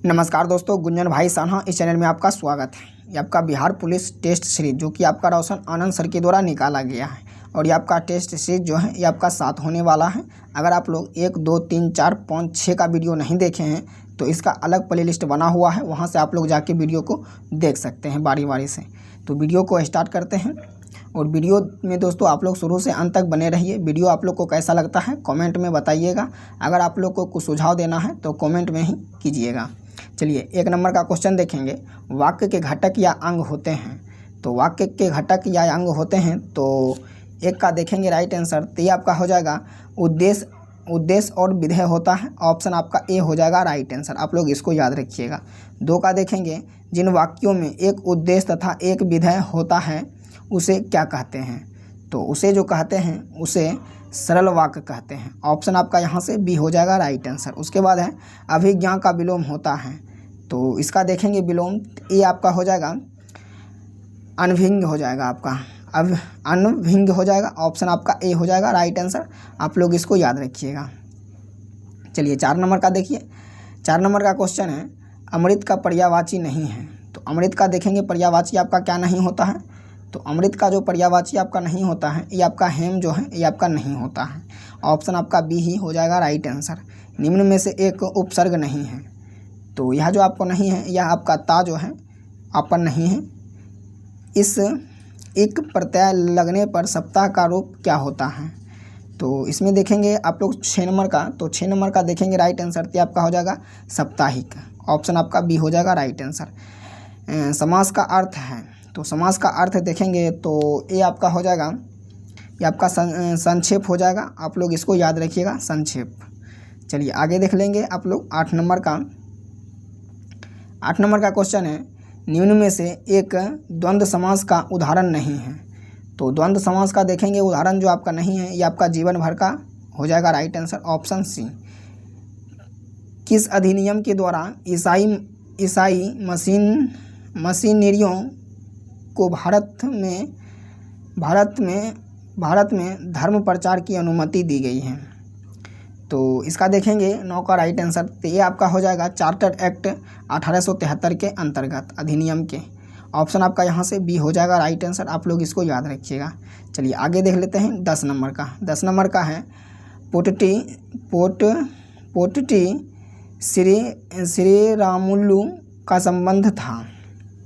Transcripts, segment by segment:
नमस्कार दोस्तों, गुंजन भाई सान्हा इस चैनल में आपका स्वागत है। ये आपका बिहार पुलिस टेस्ट सीरीज जो कि आपका रोशन आनंद सर के द्वारा निकाला गया है और ये आपका टेस्ट सीरीज जो है ये आपका 7 होने वाला है। अगर आप लोग 1, 2, 3, 4, 5, 6 का वीडियो नहीं देखे हैं तो इसका अलग प्लेलिस्ट बना हुआ है, वहाँ से आप लोग जाके वीडियो को देख सकते हैं बारी बारी से। तो वीडियो को स्टार्ट करते हैं और वीडियो में दोस्तों आप लोग शुरू से अंत तक बने रहिए। वीडियो आप लोग को कैसा लगता है कमेंट में बताइएगा। अगर आप लोग को कुछ सुझाव देना है तो कमेंट में ही कीजिएगा। चलिए 1 नंबर का क्वेश्चन देखेंगे। वाक्य के घटक या अंग होते हैं। तो वाक्य के घटक या अंग होते हैं तो 1 का देखेंगे राइट आंसर। तो ये आपका हो जाएगा उद्देश्य और विधेय होता है। ऑप्शन आपका ए हो जाएगा राइट आंसर। आप लोग इसको याद रखिएगा। 2 का देखेंगे। जिन वाक्यों में एक उद्देश्य तथा एक विधेय होता है उसे क्या कहते हैं। तो उसे जो कहते हैं उसे सरल वाक्य कहते हैं। ऑप्शन आपका यहाँ से बी हो जाएगा राइट आंसर। उसके बाद है अभिज्ञा का विलोम होता है। तो इसका देखेंगे विलोम, ये आपका हो जाएगा अनभिज्ञ हो जाएगा आपका, अब अनभिज्ञ हो जाएगा। ऑप्शन आपका ए हो जाएगा राइट आंसर। आप लोग इसको याद रखिएगा। चलिए 4 नंबर का देखिए। 4 नंबर का क्वेश्चन है अमृत का पर्यायवाची नहीं है। तो अमृत का देखेंगे पर्यायवाची आपका क्या नहीं होता है। तो अमृत का जो पर्यायवाची आपका नहीं होता है ये आपका हेम जो है ये आपका नहीं होता है। ऑप्शन आपका बी ही हो जाएगा राइट आंसर। निम्न में से एक उपसर्ग नहीं है। तो यह जो आपको नहीं है यह आपका ता जो है आपका नहीं है। इस एक प्रत्यय लगने पर सप्ताह का रूप क्या होता है। तो इसमें देखेंगे आप लोग 6 नंबर का। तो 6 नंबर का देखेंगे राइट आंसर। तो आपका हो जाएगा साप्ताहिक। ऑप्शन आपका बी हो जाएगा राइट आंसर। समास का अर्थ है। तो समास का अर्थ देखेंगे तो ये आपका हो जाएगा, ये आपका संक्षेप हो जाएगा। आप लोग इसको याद रखिएगा, संक्षेप। चलिए आगे देख लेंगे आप लोग 8 नंबर का। 8 नंबर का क्वेश्चन है निम्न में से एक द्वंद्व समास का उदाहरण नहीं है। तो द्वंद्व समास का देखेंगे उदाहरण जो आपका नहीं है ये आपका जीवन भर का हो जाएगा राइट आंसर। Option C. किस अधिनियम के द्वारा ईसाई मशीनरियों को भारत में धर्म प्रचार की अनुमति दी गई है। तो इसका देखेंगे 9 का राइट आंसर। तो ये आपका हो जाएगा चार्टर एक्ट 1873 के अंतर्गत अधिनियम के। ऑप्शन आपका यहाँ से बी हो जाएगा राइट आंसर। आप लोग इसको याद रखिएगा। चलिए आगे देख लेते हैं 10 नंबर का। 10 नंबर का है पोटटी श्री रामुलु का संबंध था।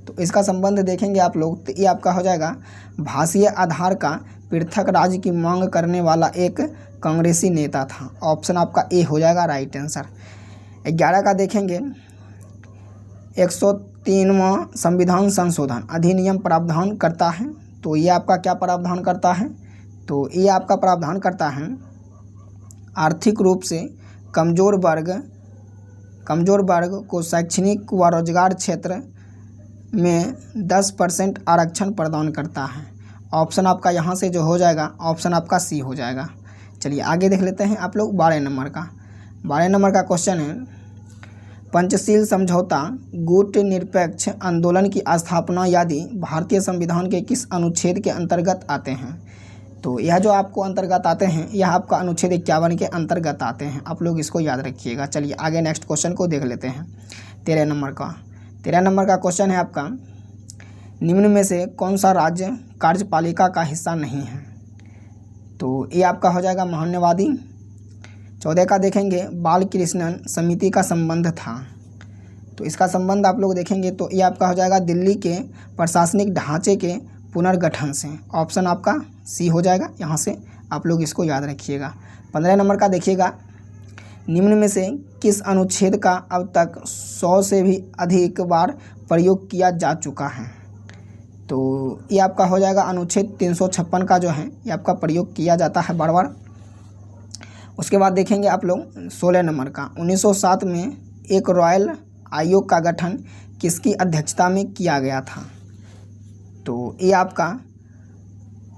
तो इसका संबंध देखेंगे आप लोग। तो ये आपका हो जाएगा भाषीय आधार का पृथक राज्य की मांग करने वाला एक कांग्रेसी नेता था। ऑप्शन आपका ए हो जाएगा राइट आंसर। 11 का देखेंगे 103वां संविधान संशोधन अधिनियम प्रावधान करता है। तो ये आपका क्या प्रावधान करता है। तो ये आपका प्रावधान करता है आर्थिक रूप से कमज़ोर वर्ग को शैक्षणिक व रोजगार क्षेत्र में 10% आरक्षण प्रदान करता है। ऑप्शन आपका यहाँ से जो हो जाएगा ऑप्शन आपका सी हो जाएगा। चलिए आगे देख लेते हैं आप लोग 12 नंबर का। 12 नंबर का क्वेश्चन है पंचशील समझौता गुट निरपेक्ष आंदोलन की स्थापना आदि भारतीय संविधान के किस अनुच्छेद के अंतर्गत आते हैं। तो यह जो आपको अंतर्गत आते हैं यह आपका अनुच्छेद 51 के अंतर्गत आते हैं। आप लोग इसको याद रखिएगा। चलिए आगे नेक्स्ट क्वेश्चन को देख लेते हैं 13 नंबर का। 13 नंबर का क्वेश्चन है आपका निम्न में से कौन सा राज्य कार्यपालिका का हिस्सा नहीं है। तो ये आपका हो जाएगा महान्यवादी। 14 का देखेंगे बाल कृष्णन समिति का संबंध था। तो इसका संबंध आप लोग देखेंगे तो ये आपका हो जाएगा दिल्ली के प्रशासनिक ढांचे के पुनर्गठन से। ऑप्शन आपका सी हो जाएगा। यहाँ से आप लोग इसको याद रखिएगा। 15 नंबर का देखिएगा निम्न में से किस अनुच्छेद का अब तक 100 से भी अधिक बार प्रयोग किया जा चुका है। तो ये आपका हो जाएगा अनुच्छेद 356 का जो है ये आपका प्रयोग किया जाता है बार बार। उसके बाद देखेंगे आप लोग 16 नंबर का 1907 में एक रॉयल आयोग का गठन किसकी अध्यक्षता में किया गया था। तो ये आपका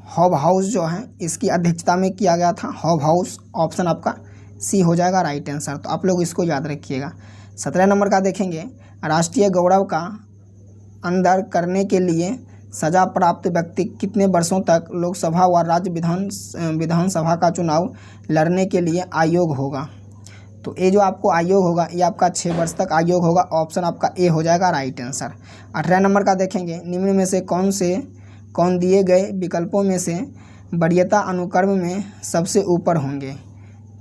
हॉब हाउस जो है इसकी अध्यक्षता में किया गया था, हॉब हाउस। ऑप्शन आपका सी हो जाएगा राइट आंसर। तो आप लोग इसको याद रखिएगा। 17 नंबर का देखेंगे राष्ट्रीय गौरव का अंदर करने के लिए सजा प्राप्त व्यक्ति कितने वर्षों तक लोकसभा व राज्य विधानसभा का चुनाव लड़ने के लिए आयोग होगा। तो ये जो आपको आयोग होगा ये आपका 6 वर्ष तक आयोग होगा। ऑप्शन आपका ए हो जाएगा राइट आंसर। 18 नंबर का देखेंगे, निम्न में से कौन दिए गए विकल्पों में से वरीयता अनुक्रम में सबसे ऊपर होंगे।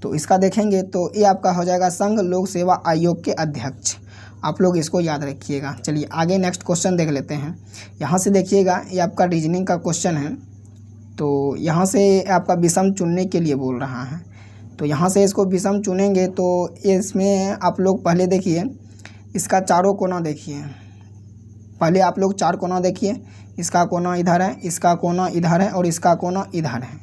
तो इसका देखेंगे तो ये आपका हो जाएगा संघ लोक सेवा आयोग के अध्यक्ष। आप लोग इसको याद रखिएगा। चलिए आगे नेक्स्ट क्वेश्चन देख लेते हैं। यहाँ से देखिएगा ये आपका रीजनिंग का क्वेश्चन है। तो यहाँ से आपका विषम चुनने के लिए बोल रहा है। तो यहाँ से इसको विषम चुनेंगे तो इसमें आप लोग पहले देखिए इसका चारों कोना देखिए। पहले आप लोग 4 कोना देखिए। इसका कोना इधर है, इसका कोना इधर है और इसका कोना इधर है।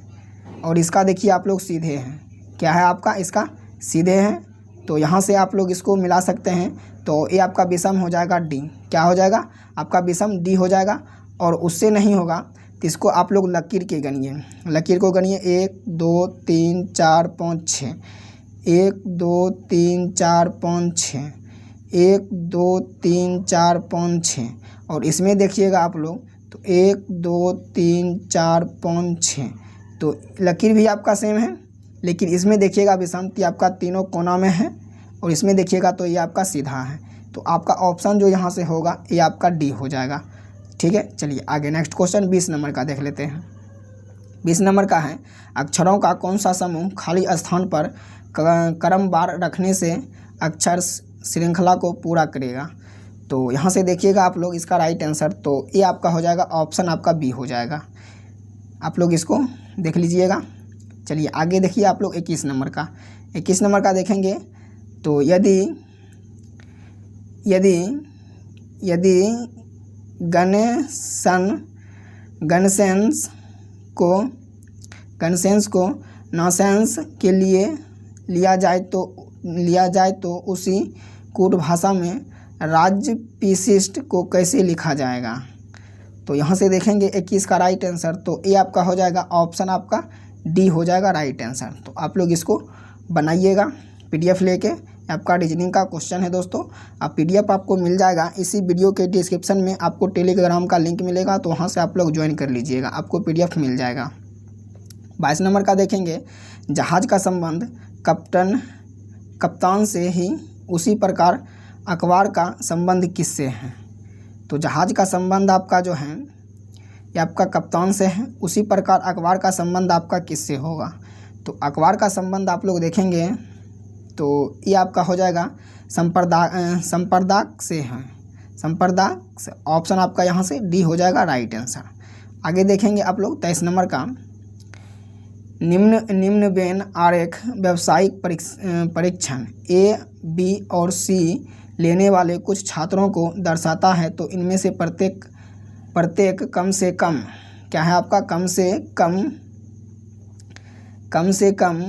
और इसका देखिए आप लोग सीधे हैं। क्या है आपका, इसका सीधे हैं। तो यहाँ से आप लोग इसको मिला सकते हैं। तो ये आपका विषम हो जाएगा डी। क्या हो जाएगा आपका विषम डी हो जाएगा। और उससे नहीं होगा तो इसको आप लोग लकीर के गनिए। लकीर को गनिए 1 2 3 4 5 6। 1 2 3 4 5 6। 1 2 3 4 5 6। और इसमें देखिएगा आप लोग तो 1 2 3 4 5 6। तो लकीर भी आपका सेम है, लेकिन इसमें देखिएगा विषमति आपका तीनों कोना में है और इसमें देखिएगा तो ये आपका सीधा है। तो आपका ऑप्शन जो यहाँ से होगा ये आपका डी हो जाएगा। ठीक है, चलिए आगे नेक्स्ट क्वेश्चन 20 नंबर का देख लेते हैं। 20 नंबर का है, अक्षरों का कौन सा समूह खाली स्थान पर क्रमवार रखने से अक्षर श्रृंखला को पूरा करेगा। तो यहाँ से देखिएगा आप लोग इसका राइट आंसर तो ये आपका हो जाएगा, ऑप्शन आपका बी हो जाएगा। आप लोग इसको देख लीजिएगा। चलिए आगे देखिए आप लोग 21 नंबर का। 21 नंबर का देखेंगे तो यदि गणसेंस को नॉसेंस के लिए लिया जाए तो उसी कूट भाषा में राज्य विशिष्ट को कैसे लिखा जाएगा। तो यहाँ से देखेंगे 21 का राइट आंसर तो ये आपका हो जाएगा, ऑप्शन आपका डी हो जाएगा राइट आंसर। तो आप लोग इसको बनाइएगा PDF लेके। आपका रीजनिंग का क्वेश्चन है दोस्तों। आप PDF आपको मिल जाएगा इसी वीडियो के डिस्क्रिप्शन में। आपको टेलीग्राम का लिंक मिलेगा तो वहाँ से आप लोग ज्वाइन कर लीजिएगा, आपको PDF मिल जाएगा। 22 नंबर का देखेंगे, जहाज़ का संबंध कप्तान से ही उसी प्रकार अखबार का संबंध किससे है। तो जहाज़ का संबंध आपका जो है ये आपका कप्तान से है, उसी प्रकार अखबार का संबंध आपका किससे होगा। तो अखबार का संबंध आप लोग देखेंगे तो ये आपका हो जाएगा संप्रदाक से है। संप्रदाक से ऑप्शन आपका यहाँ से डी हो जाएगा राइट आंसर। आगे देखेंगे आप लोग 23 नंबर का, निम्न वेन आरेख व्यावसायिक परीक्षण A, B और C लेने वाले कुछ छात्रों को दर्शाता है। तो इनमें से प्रत्येक कम से कम क्या है आपका, कम से कम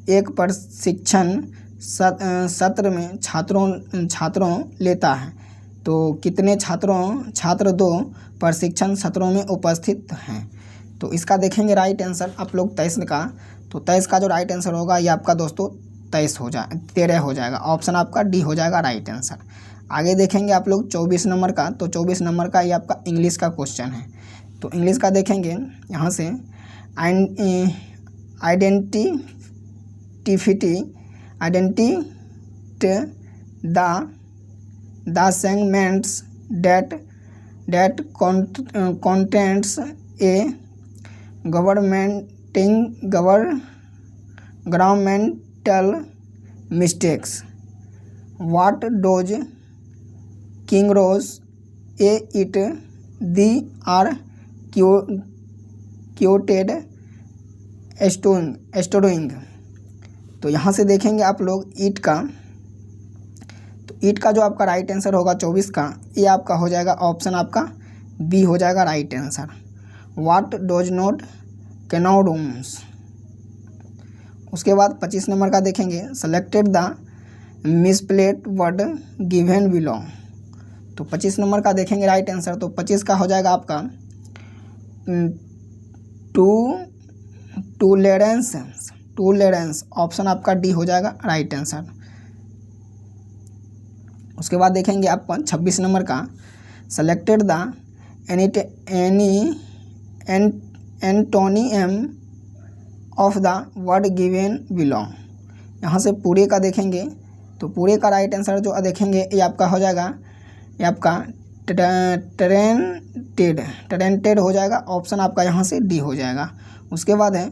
एक प्रशिक्षण सत्र में छात्रों लेता है। तो कितने छात्र 2 प्रशिक्षण सत्रों में उपस्थित हैं। तो इसका देखेंगे राइट आंसर आप लोग 23 का। तो 23 का जो राइट आंसर होगा ये आपका दोस्तों 13 हो जाएगा। ऑप्शन आपका डी हो जाएगा राइट आंसर। आगे देखेंगे आप लोग 24 नंबर का। तो 24 नंबर का ये आपका इंग्लिश का क्वेश्चन है। तो इंग्लिश का देखेंगे यहाँ से the segments that contains a governmental mistakes. What does King Rose it they are quoted storing। तो यहाँ से देखेंगे आप लोग ईट का। तो ईट का जो आपका राइट आंसर होगा 24 का ये आपका हो जाएगा, ऑप्शन आपका बी हो जाएगा right answer. What does not कैनोडूम्स। उसके बाद 25 नंबर का देखेंगे, selected the misplaced word given below. तो 25 नंबर का देखेंगे राइट आंसर। तो 25 का हो जाएगा आपका टूलेरेंस। ऑप्शन आपका डी हो जाएगा राइट आंसर। उसके बाद देखेंगे आप 26 नंबर का, selected the antonym of the word given below. यहाँ से पूरे का देखेंगे तो पूरे का राइट आंसर जो देखेंगे ये आपका हो जाएगा, ये आपका टैलेंटेड हो जाएगा। ऑप्शन आपका यहाँ से डी हो जाएगा। उसके बाद है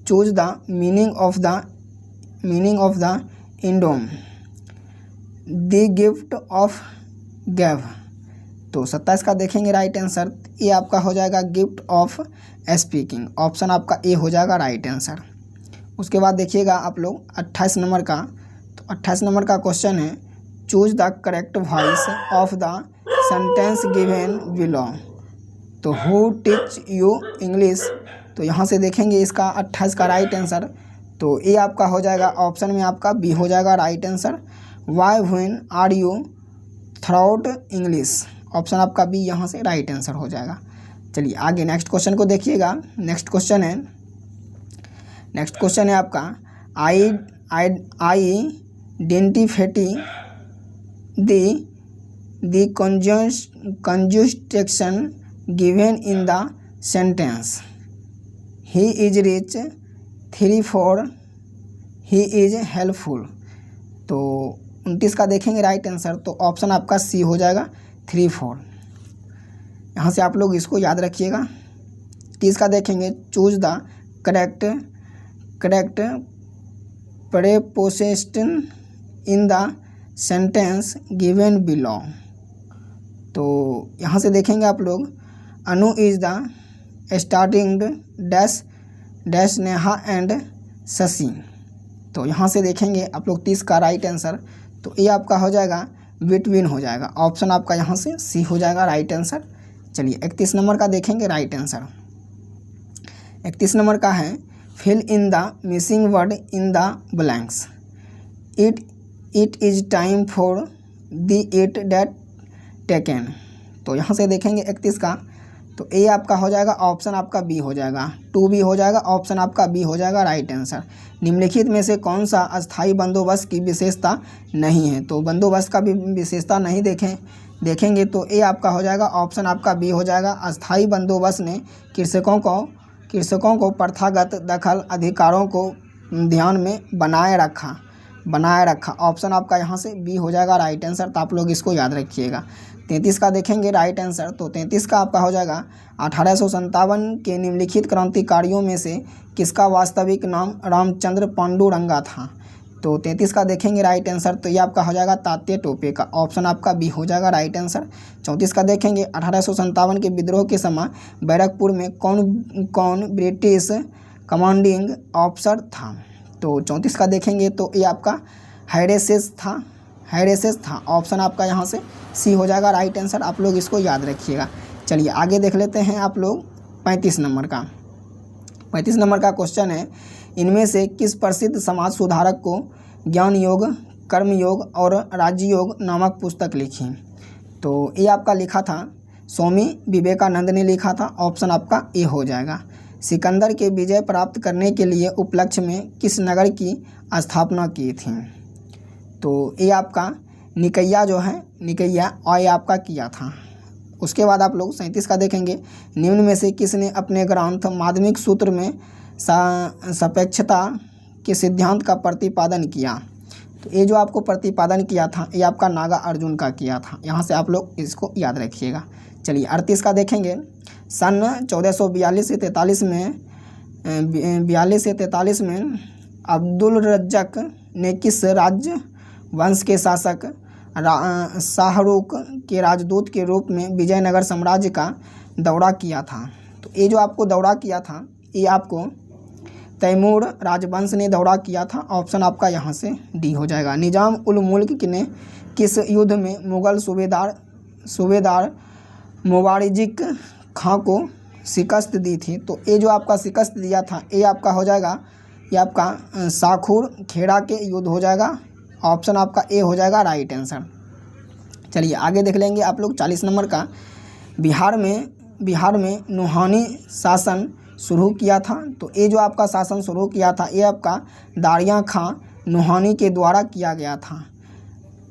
choose the meaning of the idiom the gift of gab. तो 27 का देखेंगे राइट आंसर, ये आपका हो जाएगा गिफ्ट ऑफ स्पीकिंग। ऑप्शन आपका ए हो जाएगा राइट आंसर। उसके बाद देखिएगा आप लोग 28 नंबर का, तो 28 नंबर का क्वेश्चन है choose the correct voice of the sentence given below. तो हु टीच यू इंग्लिश। तो यहाँ से देखेंगे इसका 28 का राइट आंसर, तो ये आपका हो जाएगा ऑप्शन में आपका बी हो जाएगा right answer. Why when are you throughout English. Option आपका बी यहाँ से राइट आंसर हो जाएगा। चलिए आगे नेक्स्ट क्वेश्चन को देखिएगा। नेक्स्ट क्वेश्चन है आपका identify the conjunction given in the sentence he is rich 3 4 he is helpful. तो 29 का देखेंगे राइट आंसर, तो ऑप्शन आपका सी हो जाएगा 3 4। यहाँ से आप लोग इसको याद रखिएगा। 30 का देखेंगे choose the correct preposition in the sentence given below. तो यहाँ से देखेंगे आप लोग Anu is the starting dash Neha and Shashi. तो यहाँ से देखेंगे आप लोग 30 का राइट आंसर, तो ये आपका हो जाएगा बिटवीन हो जाएगा। ऑप्शन आपका यहाँ से सी हो जाएगा राइट आंसर। चलिए 31 नंबर का देखेंगे राइट आंसर। 31 नंबर का है fill in the missing word in the blanks. It is time for the it date taken. तो यहाँ से देखेंगे 31 का, तो ए आपका हो जाएगा ऑप्शन आपका बी हो जाएगा, 2 बी हो जाएगा। ऑप्शन आपका बी हो जाएगा राइट आंसर। निम्नलिखित में से कौन सा अस्थाई बंदोबस्त की विशेषता नहीं है। तो बंदोबस्त का भी विशेषता नहीं देखेंगे तो ए आपका हो जाएगा ऑप्शन आपका बी हो जाएगा। अस्थाई बंदोबस्त ने कृषकों को प्रथागत दखल अधिकारों को ध्यान में बनाए रखा। ऑप्शन आपका यहाँ से बी हो जाएगा राइट आंसर। तो आप लोग इसको याद रखिएगा। 33 का देखेंगे राइट आंसर, तो 33 का आपका हो जाएगा 1857 के निम्नलिखित क्रांतिकारियों में से किसका वास्तविक नाम रामचंद्र पांडुरंगा था। तो 33 का देखेंगे राइट आंसर, तो ये आपका हो जाएगा तात्या टोपे का। ऑप्शन आपका बी हो जाएगा राइट आंसर। 34 का देखेंगे 1857 के विद्रोह के समय बैरकपुर में कौन ब्रिटिश कमांडिंग ऑफिसर था। तो 34 का देखेंगे तो ये आपका हैरेसेस था। ऑप्शन आपका यहाँ से सी हो जाएगा राइट आंसर। आप लोग इसको याद रखिएगा। चलिए आगे देख लेते हैं आप लोग 35 नंबर का। 35 नंबर का क्वेश्चन है इनमें से किस प्रसिद्ध समाज सुधारक को ज्ञान योग, कर्म योग और राजयोग नामक पुस्तक लिखी। तो ये आपका लिखा था स्वामी विवेकानंद ने लिखा था। ऑप्शन आपका ए हो जाएगा। सिकंदर के विजय प्राप्त करने के लिए उपलक्ष्य में किस नगर की स्थापना की थी। तो ये आपका निकैया और ये आपका किया था। उसके बाद आप लोग 37 का देखेंगे निम्न में से किसने अपने ग्रंथ माध्यमिक सूत्र में सापेक्षता के सिद्धांत का प्रतिपादन किया। तो ये जो आपको प्रतिपादन किया था ये आपका नागा अर्जुन का किया था। यहाँ से आप लोग इसको याद रखिएगा। चलिए 38 का देखेंगे सन 1442 से 43 में अब्दुल रज्जक ने किस राज्य वंश के शासक शाहरुख के राजदूत के रूप में विजयनगर साम्राज्य का दौरा किया था। तो ये जो आपको दौरा किया था ये आपको तैमूर राजवंश ने दौरा किया था। ऑप्शन आपका यहाँ से डी हो जाएगा। निजाम उल मुल्क ने किस युद्ध में मुगल सूबेदार मुबारिजिक खां को शिकस्त दी थी। तो ये जो आपका शिकस्त दिया था ये आपका हो जाएगा, ये आपका साखूर खेड़ा के युद्ध हो जाएगा। ऑप्शन आपका ए हो जाएगा राइट आंसर। चलिए आगे देख लेंगे आप लोग 40 नंबर का। बिहार में नुहानी शासन शुरू किया था। तो ये जो आपका शासन शुरू किया था ये आपका दारिया खां नुहानी के द्वारा किया गया था।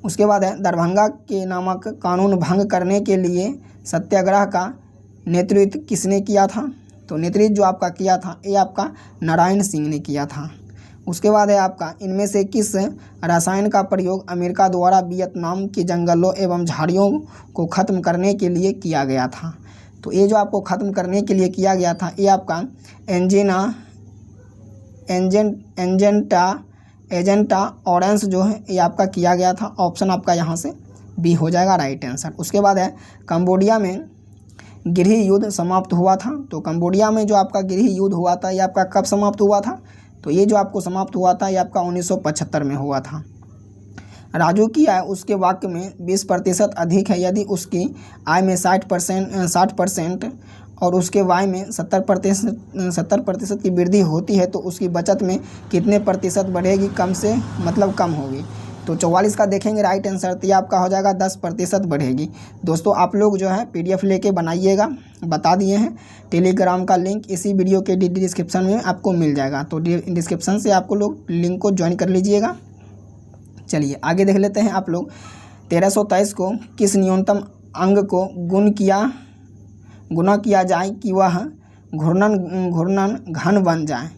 उसके बाद है दरभंगा के नामक कानून भंग करने के लिए सत्याग्रह का नेतृत्व किसने किया था। तो नेतृत्व जो आपका किया था ये आपका नारायण सिंह ने किया था। उसके बाद है आपका इनमें से किस रसायन का प्रयोग अमेरिका द्वारा वियतनाम के जंगलों एवं झाड़ियों को ख़त्म करने के लिए किया गया था। तो ये जो आपको ख़त्म करने के लिए किया गया था ये आपका एजेंटा ऑरेंस जो है ये आपका किया गया था। ऑप्शन आपका यहाँ से बी हो जाएगा राइट आंसर। उसके बाद है कंबोडिया में गृह युद्ध समाप्त हुआ था। तो कंबोडिया में जो आपका गृह युद्ध हुआ था ये आपका कब समाप्त हुआ था? तो ये जो आपको समाप्त हुआ था ये आपका 1975 में हुआ था। राजू की आय उसके वाक्य में 20% अधिक है यदि उसकी आय में 60% और उसके वाय में 70% की वृद्धि होती है तो उसकी बचत में कितने प्रतिशत बढ़ेगी? कम से मतलब कम होगी। तो 44 का देखेंगे राइट आंसर, तो ये आपका हो जाएगा 10% बढ़ेगी। दोस्तों आप लोग जो है PDF लेके बनाइएगा, बता दिए हैं। टेलीग्राम का लिंक इसी वीडियो के डिस्क्रिप्शन में आपको मिल जाएगा, तो डिस्क्रिप्शन से आपको लोग लिंक को ज्वाइन कर लीजिएगा। चलिए आगे देख लेते हैं आप लोग। 1323 को किस न्यूनतम अंग को गुना किया जाए कि वह घूर्णन घन बन जाए?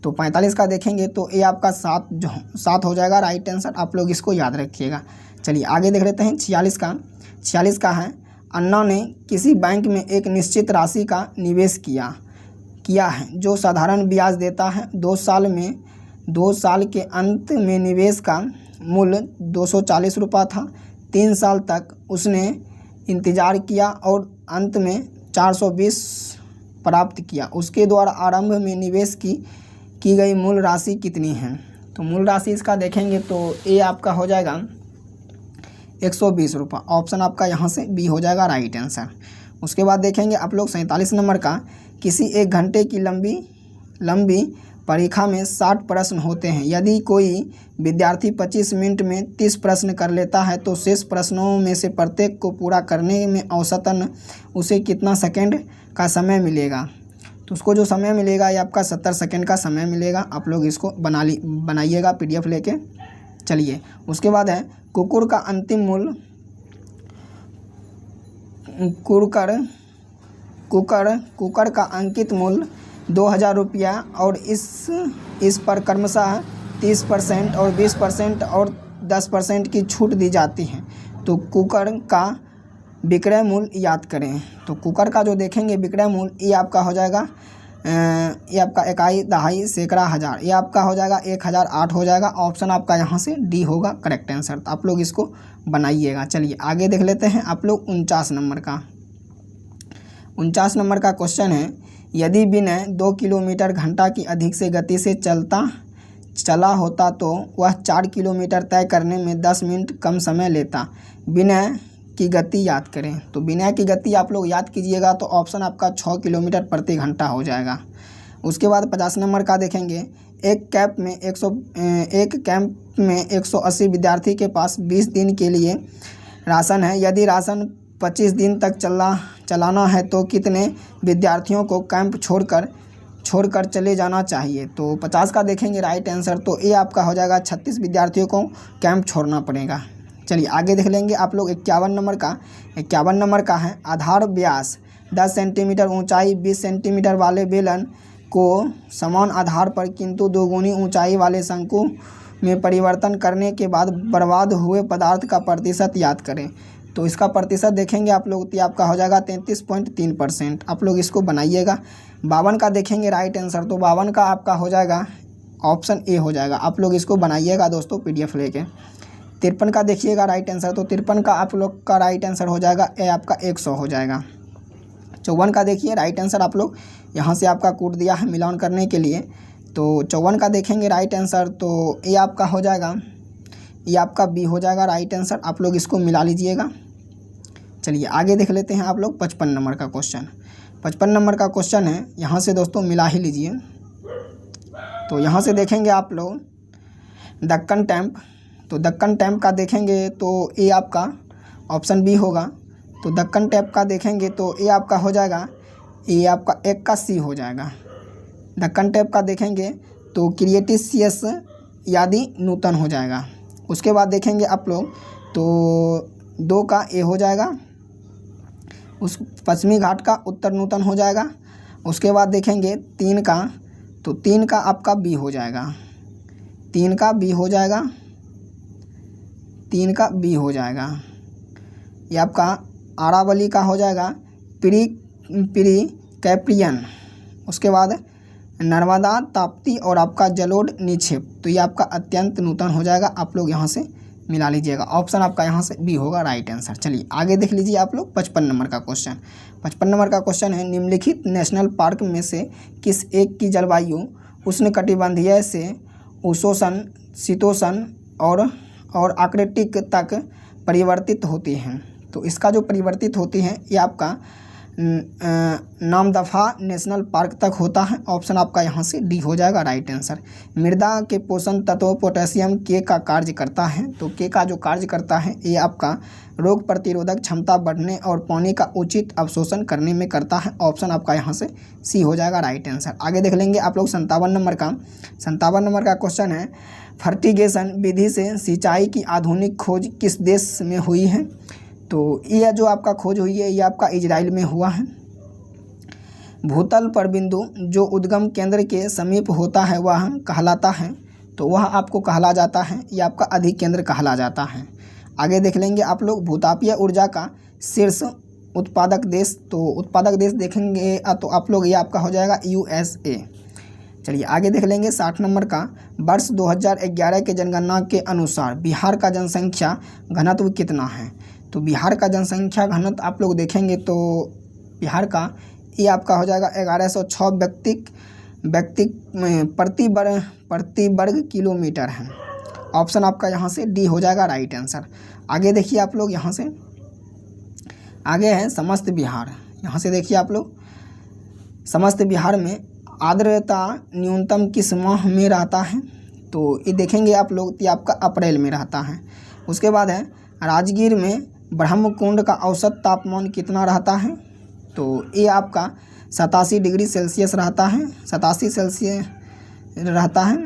तो 45 का देखेंगे तो ये आपका 7 हो जाएगा राइट आंसर। आप लोग इसको याद रखिएगा। चलिए आगे देख लेते हैं 46 का है अन्ना ने किसी बैंक में एक निश्चित राशि का निवेश किया है जो साधारण ब्याज देता है। 2 साल के अंत में निवेश का मूल्य 240 रुपये था। 3 साल तक उसने इंतज़ार किया और अंत में 420 प्राप्त किया। उसके द्वारा आरंभ में निवेश की गई मूल राशि कितनी है? तो मूल राशि इसका देखेंगे तो ये आपका हो जाएगा 120 रुपये। ऑप्शन आपका यहाँ से बी हो जाएगा राइट आंसर। उसके बाद देखेंगे आप लोग 47 नंबर का, किसी 1 घंटे की लंबी परीक्षा में 60 प्रश्न होते हैं। यदि कोई विद्यार्थी 25 मिनट में 30 प्रश्न कर लेता है तो शेष प्रश्नों में से प्रत्येक को पूरा करने में औसतन उसे कितना सेकंड का समय मिलेगा? तो उसको जो समय मिलेगा ये आपका 70 सेकंड का समय मिलेगा। आप लोग इसको बनाइएगा PDF लेके। चलिए उसके बाद है कुकुर का अंतिम मूल्य कुकर का अंकित मूल्य 2000 रुपया और इस पर क्रमशः 30% और 20% और 10% की छूट दी जाती है। तो कुकर का विक्रय मूल्य याद करें। तो कुकर का जो देखेंगे विक्रय मूल्य ये आपका हो जाएगा ये आपका इकाई, दहाई, सैकड़ा, हज़ार, ये आपका हो जाएगा 1008 हो जाएगा। ऑप्शन आपका यहाँ से डी होगा करेक्ट आंसर। तो आप लोग इसको बनाइएगा। चलिए आगे देख लेते हैं आप लोग 49 नंबर का क्वेश्चन है, यदि विनय 2 किलोमीटर घंटा की अधिक से गति से चला होता तो वह 4 किलोमीटर तय करने में 10 मिनट कम समय लेता। विनय की गति याद करें। तो विनय की गति आप लोग याद कीजिएगा तो ऑप्शन आपका 6 किलोमीटर प्रति घंटा हो जाएगा। उसके बाद 50 नंबर का देखेंगे, एक कैंप में 180 विद्यार्थी के पास 20 दिन के लिए राशन है। यदि राशन 25 दिन तक चलाना है तो कितने विद्यार्थियों को कैंप छोड़कर चले जाना चाहिए? तो 50 का देखेंगे राइट आंसर, तो ये आपका हो जाएगा 36 विद्यार्थियों को कैंप छोड़ना पड़ेगा। चलिए आगे देख लेंगे आप लोग 51 नंबर का है, आधार व्यास 10 सेंटीमीटर ऊंचाई 20 सेंटीमीटर वाले बेलन को समान आधार पर किंतु 2 गुनी ऊंचाई वाले शंकु में परिवर्तन करने के बाद बर्बाद हुए पदार्थ का प्रतिशत याद करें। तो इसका प्रतिशत देखेंगे आप लोग तो आपका हो जाएगा 33.3%। आप लोग इसको बनाइएगा। 52 का देखेंगे राइट आंसर, तो 52 का आपका हो जाएगा ऑप्शन ए हो जाएगा। आप लोग इसको बनाइएगा दोस्तों PDF लेके। 53 का देखिएगा राइट आंसर, तो 53 का आप लोग का राइट आंसर हो जाएगा ए आपका 100 हो जाएगा। 54 का देखिए राइट आंसर, आप लोग यहाँ से आपका कोड दिया है मिलान करने के लिए। तो 54 का देखेंगे राइट आंसर, तो ये आपका हो जाएगा, ये आपका बी हो जाएगा राइट आंसर। आप लोग इसको मिला लीजिएगा। चलिए आगे देख लेते हैं आप लोग 55 नंबर का क्वेश्चन। 55 नंबर का क्वेश्चन है, यहाँ से दोस्तों मिला ही लीजिए। तो यहाँ से देखेंगे आप लोग दक्कन टैंप, तो दक्कन टैंप का देखेंगे तो ये आपका ऑप्शन बी होगा। तो दक्कन टैंप का देखेंगे तो ये आपका हो जाएगा, ये आपका 1 का सी हो जाएगा। दक्कन टैंप का देखेंगे तो क्रिएटिसियस यादि नूतन हो जाएगा। उसके बाद देखेंगे आप लोग तो 2 का ए हो जाएगा, उस पश्चिमी घाट का उत्तर नूतन हो जाएगा। उसके बाद देखेंगे 3 का, तो 3 का आपका बी हो जाएगा। 3 का बी हो जाएगा, 3 का बी हो जाएगा। ये आपका आरावली का हो जाएगा पिरी कैप्रियन। उसके बाद नर्मदा, ताप्ती और आपका जलोढ़ निक्षेप, तो ये आपका अत्यंत नूतन हो जाएगा। आप लोग यहाँ से मिला लीजिएगा। ऑप्शन आपका यहाँ से बी होगा राइट आंसर। चलिए आगे देख लीजिए आप लोग 55 नंबर का क्वेश्चन। 55 नंबर का क्वेश्चन है, निम्नलिखित नेशनल पार्क में से किस एक की जलवायु उष्णकटिबंधीय से उपोष्ण, शीतोष्ण और आर्कटिक तक परिवर्तित होती हैं? तो इसका जो परिवर्तित होती है ये आपका नामदफा नेशनल पार्क तक होता है। ऑप्शन आपका यहाँ से डी हो जाएगा राइट आंसर। मृदा के पोषण तत्व पोटेशियम के का कार्य करता है, तो के का जो कार्य करता है ये आपका रोग प्रतिरोधक क्षमता बढ़ने और पानी का उचित अवशोषण करने में करता है। ऑप्शन आपका यहाँ से सी हो जाएगा राइट आंसर। आगे देख लेंगे आप लोग 57 नंबर का। 57 नंबर का क्वेश्चन है, फर्टिगेशन विधि से सिंचाई की आधुनिक खोज किस देश में हुई है? तो यह जो आपका खोज हुई है ये आपका इजराइल में हुआ है। भूतल पर बिंदु जो उद्गम केंद्र के समीप होता है वह कहलाता है, तो वह आपको कहला जाता है, ये आपका अधिकेंद्र कहला जाता है। आगे देख लेंगे आप लोग भूतापीय ऊर्जा का शीर्ष उत्पादक देश, तो उत्पादक देश देखेंगे तो आप लोग ये आपका हो जाएगा USA। चलिए आगे देख लेंगे 60 नंबर का। वर्ष 2011 के जनगणना के अनुसार बिहार का जनसंख्या घनत्व कितना है? तो बिहार का जनसंख्या घनत्व आप लोग देखेंगे तो बिहार का ये आपका हो जाएगा 1106 व्यक्ति प्रति वर्ग किलोमीटर है। ऑप्शन आपका यहाँ से डी हो जाएगा राइट आंसर। आगे देखिए आप लोग यहाँ से आगे है समस्त बिहार। यहाँ से देखिए आप लोग समस्त बिहार में आर्द्रता न्यूनतम किस माह में रहता है? तो ये देखेंगे आप लोग ये आपका अप्रैल में रहता है। उसके बाद है राजगीर में ब्रह्मकुंड का औसत तापमान कितना रहता है? तो ये आपका 87 डिग्री सेल्सियस रहता है, 87 सेल्सियस रहता है।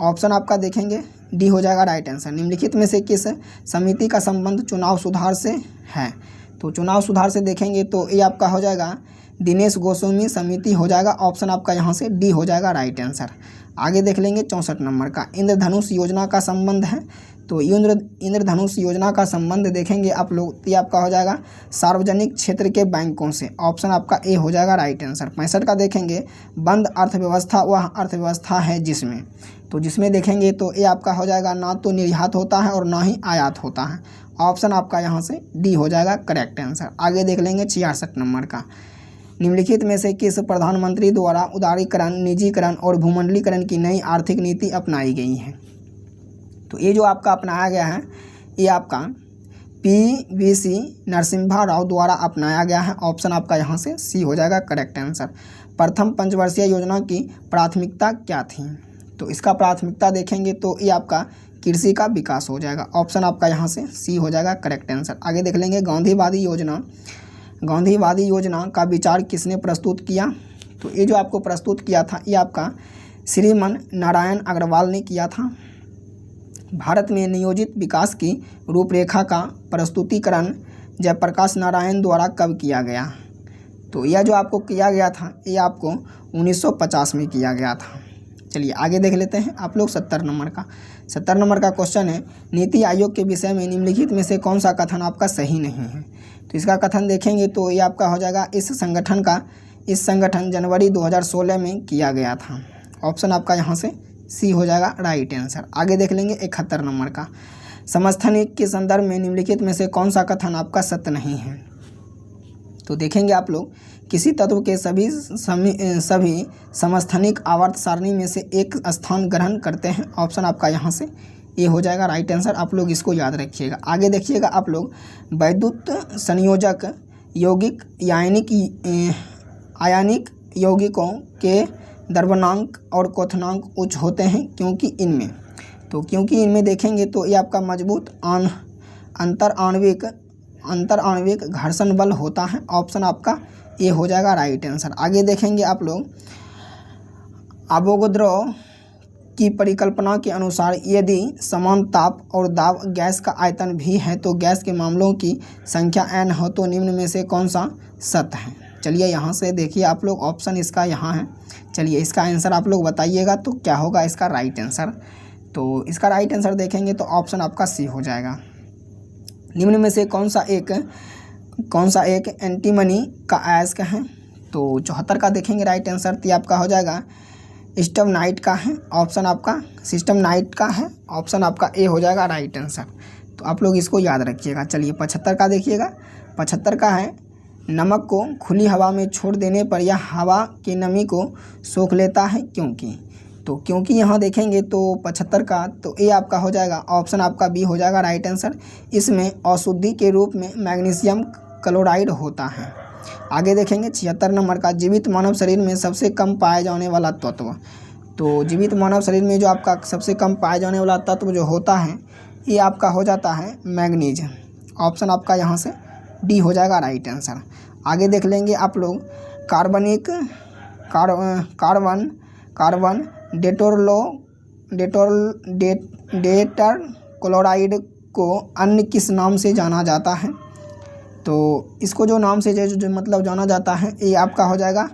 ऑप्शन आपका देखेंगे डी हो जाएगा राइट आंसर। निम्नलिखित में से किस समिति का संबंध चुनाव सुधार से है? तो चुनाव सुधार से देखेंगे तो ये आपका हो जाएगा दिनेश गोस्वामी समिति हो जाएगा। ऑप्शन आपका यहाँ से डी हो जाएगा राइट आंसर। आगे देख लेंगे 64 नंबर का। इंद्रधनुष योजना का संबंध है, तो इंद्रधनुष योजना का संबंध देखेंगे आप लोग ये आपका हो जाएगा सार्वजनिक क्षेत्र के बैंकों से। ऑप्शन आपका ए हो जाएगा राइट आंसर। 65 का देखेंगे बंद अर्थव्यवस्था वह अर्थव्यवस्था है जिसमें, तो जिसमें देखेंगे तो ये आपका हो जाएगा ना तो निर्यात होता है और ना ही आयात होता है। ऑप्शन आपका यहाँ से डी हो जाएगा करेक्ट आंसर। आगे देख लेंगे 66 नंबर का। निम्नलिखित में से किस प्रधानमंत्री द्वारा उदारीकरण, निजीकरण और भूमंडलीकरण की नई आर्थिक नीति अपनाई गई है? तो ये जो आपका अपनाया गया है ये आपका PVC नरसिम्हा राव द्वारा अपनाया गया है। ऑप्शन आपका यहाँ से सी हो जाएगा करेक्ट आंसर। प्रथम पंचवर्षीय योजना की प्राथमिकता क्या थी? तो इसका प्राथमिकता देखेंगे तो ये आपका कृषि का विकास हो जाएगा। ऑप्शन आपका यहाँ से सी हो जाएगा करेक्ट आंसर। आगे देख लेंगे गांधीवादी योजना का विचार किसने प्रस्तुत किया? तो ये जो आपको प्रस्तुत किया था ये आपका श्रीमान नारायण अग्रवाल ने किया था। भारत में नियोजित विकास की रूपरेखा का प्रस्तुतिकरण जयप्रकाश नारायण द्वारा कब किया गया? तो यह जो आपको किया गया था ये आपको 1950 में किया गया था। चलिए आगे देख लेते हैं आप लोग 70 नंबर का। 70 नंबर का क्वेश्चन है, नीति आयोग के विषय में निम्नलिखित में से कौन सा कथन आपका सही नहीं है? तो इसका कथन देखेंगे तो ये आपका हो जाएगा इस संगठन जनवरी 2016 में किया गया था। ऑप्शन आपका यहाँ से सी हो जाएगा राइट आंसर। आगे देख लेंगे 71 नंबर का। समस्थानिक के संदर्भ में निम्नलिखित में से कौन सा कथन आपका सत्य नहीं है? तो देखेंगे आप लोग किसी तत्व के सभी समस्थानिक आवर्त सारणी में से एक स्थान ग्रहण करते हैं। ऑप्शन आपका यहाँ से ए हो जाएगा राइट आंसर। आप लोग इसको याद रखिएगा। आगे देखिएगा आप लोग वैद्युत संयोजक यौगिक आयनिक यौगिकों के द्रव्यनांक और क्वथनांक उच्च होते हैं क्योंकि इनमें देखेंगे तो ये आपका मजबूत अंतर आणविक घर्षण बल होता है। ऑप्शन आपका ए हो जाएगा राइट आंसर। आगे देखेंगे आप लोग अवोगाद्रो की परिकल्पना के अनुसार यदि समान ताप और दाब गैस का आयतन भी है तो गैस के मामलों की संख्या n हो, तो निम्न में से कौन सा सत्य है? चलिए यहाँ से देखिए आप लोग ऑप्शन इसका यहाँ है। चलिए इसका आंसर आप लोग बताइएगा तो क्या होगा इसका राइट आंसर। तो इसका राइट आंसर देखेंगे तो ऑप्शन आपका सी हो जाएगा। निम्न में से कौन सा एक एंटीमनी का अयस्क है? तो 74 का देखेंगे राइट आंसर, तो आपका हो जाएगा स्टबनाइट का है, ऑप्शन आपका सिस्टमनाइट का है, ऑप्शन आपका ए हो जाएगा राइट आंसर। तो आप लोग इसको याद रखिएगा। चलिए 75 का देखिएगा, 75 का है नमक को खुली हवा में छोड़ देने पर यह हवा की नमी को सोख लेता है क्योंकि। तो क्योंकि यहाँ देखेंगे तो 75 का तो ए आपका हो जाएगा, ऑप्शन आपका बी हो जाएगा राइट आंसर। इसमें अशुद्धि के रूप में मैग्नीशियम क्लोराइड होता है। आगे देखेंगे 76 नंबर का, जीवित मानव शरीर में सबसे कम पाए जाने वाला तत्व। तो जीवित मानव शरीर में जो आपका सबसे कम पाए जाने वाला तत्व जो होता है ये आपका हो जाता है मैग्नीज, ऑप्शन आपका यहाँ से डी हो जाएगा राइट आंसर। आगे देख लेंगे आप लोग कार्बन डेटर क्लोराइड को अन्य किस नाम से जाना जाता है? तो इसको जो नाम से जो मतलब जाना जाता है ये आपका हो जाएगा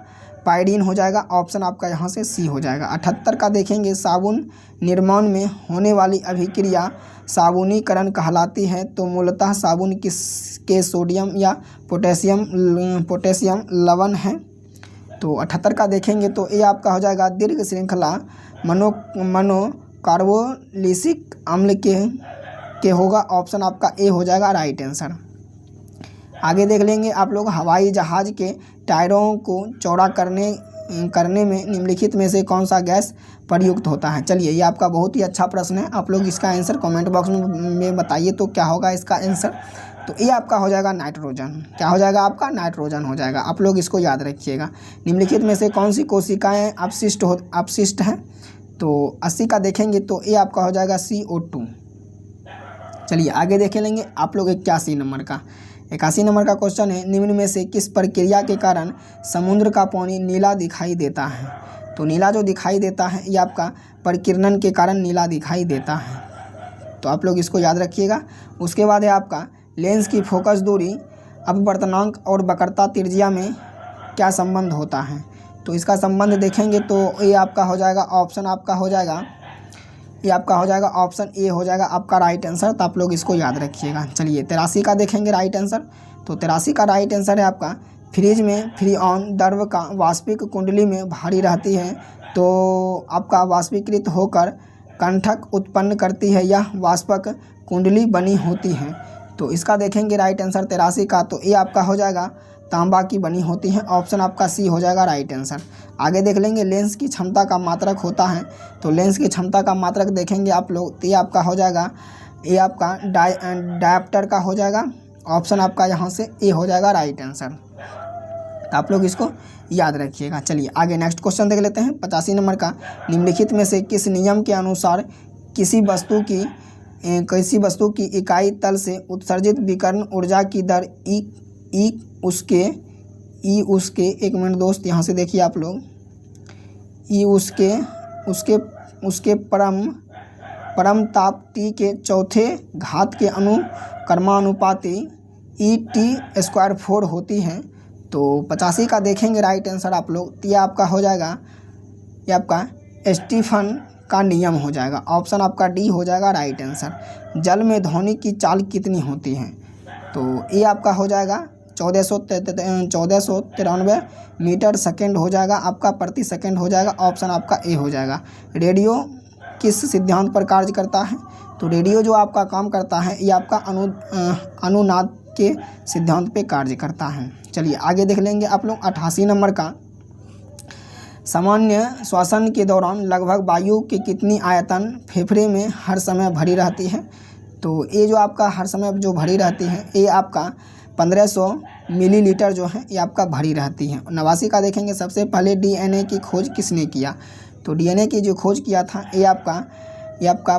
पाइरीन हो जाएगा, ऑप्शन आपका यहाँ से सी हो जाएगा। 78 का देखेंगे साबुन निर्माण में होने वाली अभिक्रिया साबुनीकरण कहलाती है। तो मूलतः साबुन किसके सोडियम या पोटेशियम लवण है? तो 78 का देखेंगे तो ये आपका हो जाएगा दीर्घ श्रृंखला मोनोकार्बोलिसिक अम्ल के होगा, ऑप्शन आपका ए हो जाएगा राइट आंसर। आगे देख लेंगे आप लोग हवाई जहाज़ के टायरों को चौड़ा करने में निम्नलिखित में से कौन सा गैस प्रयुक्त होता है? चलिए ये आपका बहुत ही अच्छा प्रश्न है, आप लोग इसका आंसर कमेंट बॉक्स में बताइए तो क्या होगा इसका आंसर। तो ये आपका हो जाएगा नाइट्रोजन। क्या हो जाएगा आपका? नाइट्रोजन हो जाएगा। आप लोग इसको याद रखिएगा। निम्नलिखित में से कौन सी कोशिकाएँ अपशिष्ट हैं? तो 80 का देखेंगे तो ये आपका हो जाएगा CO2। चलिए आगे देख लेंगे आप लोग 81 नंबर का। 81 नंबर का क्वेश्चन है, निम्न में से किस प्रक्रिया के कारण समुद्र का पानी नीला दिखाई देता है? तो नीला जो दिखाई देता है ये आपका परिकिरण के कारण नीला दिखाई देता है। तो आप लोग इसको याद रखिएगा। उसके बाद है आपका लेंस की फोकस दूरी, अपवर्तनांक और वक्रता त्रिज्या में क्या संबंध होता है? तो इसका संबंध देखेंगे तो ये आपका हो जाएगा ऑप्शन आपका हो जाएगा ये आपका हो जाएगा ऑप्शन ए हो जाएगा आपका राइट आंसर। तो आप लोग इसको याद रखिएगा। चलिए 83 का देखेंगे राइट आंसर। तो 83 का राइट आंसर है आपका फ्रिज में फ्रीऑन द्रव का वाष्पिक कुंडली में भारी रहती है तो आपका वाष्पीकृत होकर कंठक उत्पन्न करती है, यह वाष्पक कुंडली बनी होती है। तो इसका देखेंगे राइट आंसर 83 का तो ये आपका हो जाएगा तांबा की बनी होती है, ऑप्शन आपका सी हो जाएगा राइट आंसर। आगे देख लेंगे लेंस की क्षमता का मात्रक होता है। तो लेंस की क्षमता का मात्रक देखेंगे आप लोग तो ये आपका हो जाएगा ये आपका डायप्टर का हो जाएगा, ऑप्शन आपका यहाँ से ए हो जाएगा राइट आंसर। तो आप लोग इसको याद रखिएगा। चलिए आगे नेक्स्ट क्वेश्चन देख लेते हैं 85 नंबर का। निम्नलिखित में से किस नियम के अनुसार किसी वस्तु की इकाई तल से उत्सर्जित विकिरण ऊर्जा की दर उसके एक मिनट दोस्त यहाँ से देखिए आप लोग, उसके परम ताप T के चौथे घात के अनुक्रमानुपाती ET²4 होती है। तो 85 का देखेंगे राइट आंसर आप लोग, ये आपका हो जाएगा ये आपका स्टीफन का नियम हो जाएगा, ऑप्शन आपका डी हो जाएगा राइट आंसर। जल में ध्वनि की चाल कितनी होती है? तो ये आपका हो जाएगा 1493 मीटर सेकेंड हो जाएगा आपका प्रति सेकेंड हो जाएगा, ऑप्शन आपका ए हो जाएगा। रेडियो किस सिद्धांत पर कार्य करता है? तो रेडियो जो आपका काम करता है ये आपका अनुनाद के सिद्धांत पे कार्य करता है। चलिए आगे देख लेंगे आप लोग 88 नंबर का। सामान्य श्वसन के दौरान लगभग वायु की कितनी आयतन फेफड़े में हर समय भरी रहती है? तो ये जो आपका हर समय जो भरी रहती है ये आपका 1500 मिलीलीटर जो है ये आपका भरी रहती है। 89 का देखेंगे सबसे पहले DNA की खोज किसने किया? तो DNA की जो खोज किया था ये आपका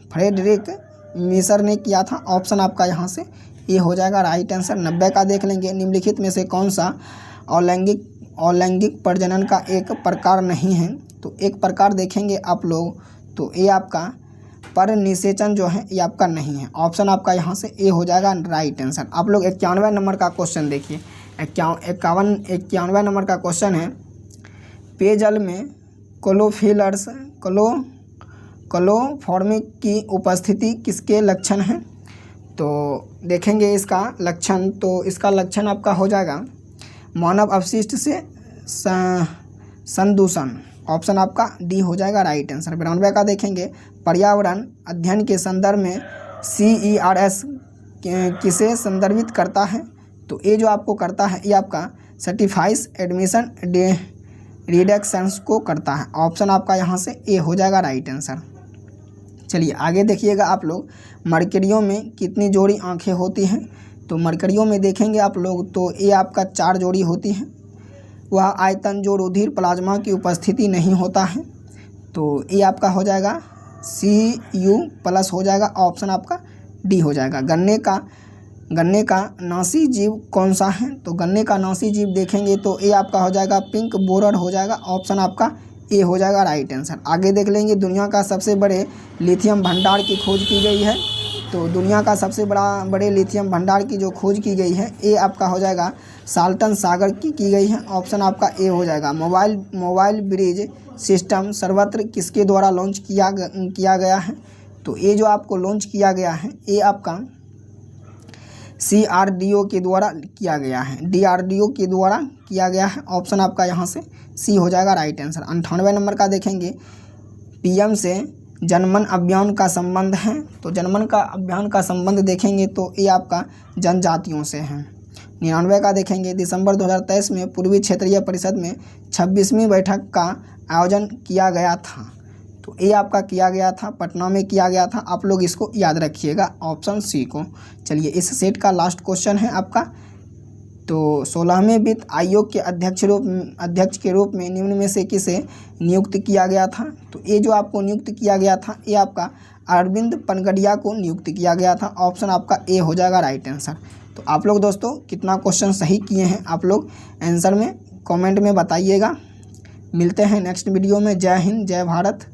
फ्रेडरिक मिसर ने किया था, ऑप्शन आपका यहाँ से ये हो जाएगा राइट आंसर। 90 का देख लेंगे निम्नलिखित में से कौन सा अलैंगिक प्रजनन का एक प्रकार नहीं है? तो एक प्रकार देखेंगे आप लोग तो ये आपका पर निषेचन जो है ये आपका नहीं है, ऑप्शन आपका यहाँ से ए हो जाएगा राइट आंसर। आप लोग 91 नंबर का क्वेश्चन देखिए। 91 नंबर का क्वेश्चन है, पेयजल में क्लोरोफॉर्म की उपस्थिति किसके लक्षण हैं? तो देखेंगे इसका लक्षण, तो इसका लक्षण आपका हो जाएगा मानव अपशिष्ट से संदूषण। ऑप्शन आपका डी हो जाएगा राइट आंसर। 92 का देखेंगे, पर्यावरण अध्ययन के संदर्भ में CERS किसे संदर्भित करता है? तो ये जो आपको करता है ये आपका सर्टिफाइज एडमिशन रिडक्शंस को करता है। ऑप्शन आपका यहाँ से ए हो जाएगा राइट आंसर। चलिए आगे देखिएगा आप लोग, मरकरियों में कितनी जोड़ी आँखें होती हैं? तो मरकरियों में देखेंगे आप लोग तो ये आपका 4 जोड़ी होती हैं। वह आयतन जो रुधिर प्लाज्मा की उपस्थिति नहीं होता है, तो ये आपका हो जाएगा Cu+ हो जाएगा। ऑप्शन आपका डी हो जाएगा। गन्ने का नासी जीव कौन सा है? तो गन्ने का नासी जीव देखेंगे तो ये आपका हो जाएगा पिंक बोरर हो जाएगा। ऑप्शन आपका ए हो जाएगा राइट आंसर। आगे देख लेंगे, दुनिया का सबसे बड़े लिथियम भंडार की खोज की गई है। तो दुनिया का सबसे बड़े लिथियम भंडार की जो खोज की गई है ये आपका हो जाएगा साल्टन सागर की गई है। ऑप्शन आपका ए हो जाएगा। मोबाइल ब्रिज सिस्टम सर्वत्र किसके द्वारा लॉन्च किया गया है? तो ये जो आपको लॉन्च किया गया है ये आपका CRDO के द्वारा किया गया है, DRDO के द्वारा किया गया है। ऑप्शन आपका यहाँ से सी हो जाएगा राइट आंसर। 98 नंबर का देखेंगे, PM से जनमन अभियान का संबंध है। तो जनमन का अभियान का संबंध देखेंगे तो ये आपका जनजातियों से है। 99 का देखेंगे, दिसंबर 2023 में पूर्वी क्षेत्रीय परिषद में 26वीं बैठक का आयोजन किया गया था। तो ये आपका किया गया था, पटना में किया गया था। आप लोग इसको याद रखिएगा, ऑप्शन सी को। चलिए इस सेट का लास्ट क्वेश्चन है आपका, तो 16वें वित्त आयोग के अध्यक्ष के रूप में निम्न में से किसे नियुक्त किया गया था? तो ये जो आपको नियुक्त किया गया था ये आपका अरविंद पनगडिया को नियुक्त किया गया था। ऑप्शन आपका ए हो जाएगा राइट आंसर। तो आप लोग दोस्तों कितना क्वेश्चन सही किए हैं आप लोग आंसर में कमेंट में बताइएगा। मिलते हैं नेक्स्ट वीडियो में। जय हिंद, जय भारत।